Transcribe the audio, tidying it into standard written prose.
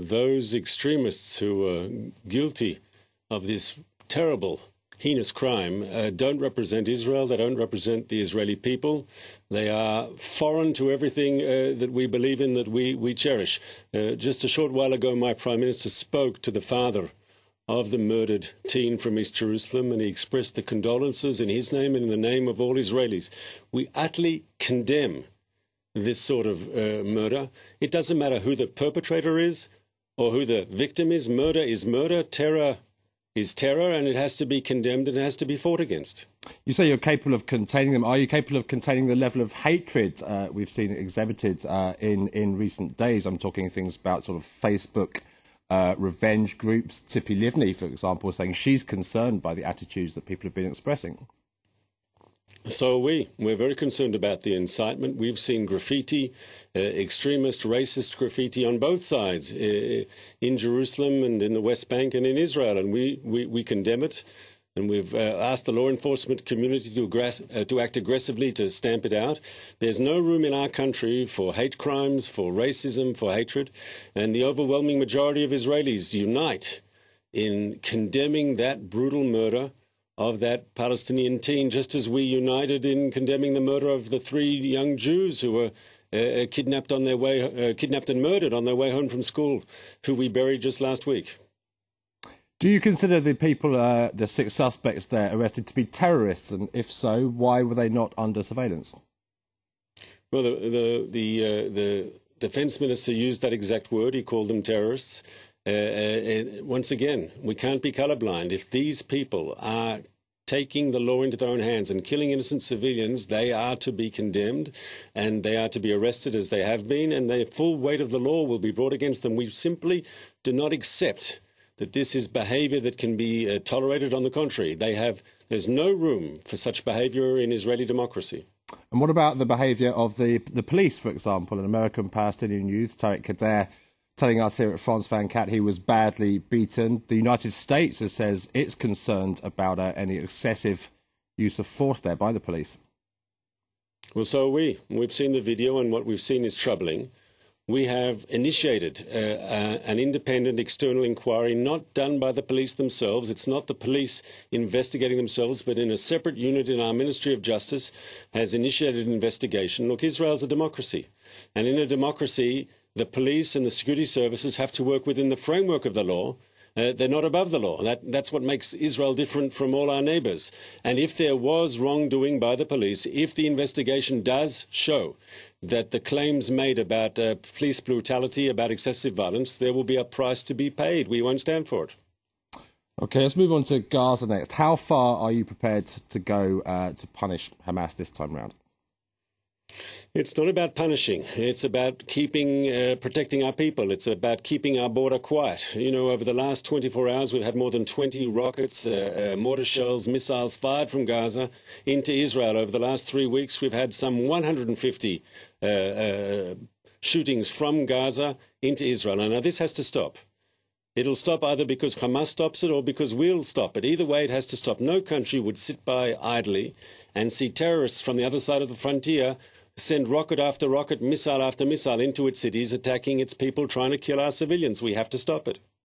those extremists who are guilty of this terrible, heinous crime don't represent Israel. They don't represent the Israeli people. They are foreign to everything that we believe in, that we cherish. Just a short while ago, my Prime Minister spoke to the father of the murdered teen from East Jerusalem, and he expressed the condolences in his name and in the name of all Israelis. We utterly condemn this sort of murder. It doesn't matter who the perpetrator is or who the victim is. Murder is murder. Terror is terror, and it has to be condemned and it has to be fought against. You say you're capable of containing them. Are you capable of containing the level of hatred we've seen exhibited in recent days? I'm talking things about sort of Facebook revenge groups. Tippi Livni, for example, saying she's concerned by the attitudes that people have been expressing. So are we. We're very concerned about the incitement. We've seen graffiti, extremist, racist graffiti on both sides, in Jerusalem and in the West Bank and in Israel, and we condemn it. And we've asked the law enforcement community to act aggressively to stamp it out. There's no room in our country for hate crimes, for racism, for hatred. And the overwhelming majority of Israelis unite in condemning that brutal murder of that Palestinian teen, just as we united in condemning the murder of the 3 young Jews who were kidnapped and murdered on their way home from school, who we buried just last week. Do you consider the people, the 6 suspects there arrested, to be terrorists? And if so, why were they not under surveillance? Well, the defence minister used that exact word. He called them terrorists. Once again, we can't be colourblind. If these people are taking the law into their own hands and killing innocent civilians, they are to be condemned and they are to be arrested, as they have been, and the full weight of the law will be brought against them. We simply do not accept that this is behaviour that can be tolerated. On the contrary, there's no room for such behaviour in Israeli democracy. And what about the behaviour of the police, for example? An American Palestinian youth, Tariq Kader, telling us here at France 24 he was badly beaten. The United States says it's concerned about any excessive use of force there by the police. Well, so are we. We've seen the video, and what we've seen is troubling. We have initiated an independent external inquiry, not done by the police themselves. It's not the police investigating themselves, but in a separate unit in our Ministry of Justice has initiated an investigation. Look, Israel's a democracy, and in a democracy, the police and the security services have to work within the framework of the law. They're not above the law. That's what makes Israel different from all our neighbours. And if there was wrongdoing by the police, if the investigation does show that the claims made about police brutality, about excessive violence, there will be a price to be paid. We won't stand for it. OK, let's move on to Gaza next. How far are you prepared to go to punish Hamas this time round? It's not about punishing. It's about protecting our people. It's about keeping our border quiet. You know, over the last 24 hours, we've had more than 20 rockets, mortar shells, missiles fired from Gaza into Israel. Over the last 3 weeks, we've had some 150 shootings from Gaza into Israel. And now this has to stop. It'll stop either because Hamas stops it or because we'll stop it. Either way, it has to stop. No country would sit by idly and see terrorists from the other side of the frontier send rocket after rocket, missile after missile into its cities, attacking its people, trying to kill our civilians. We have to stop it.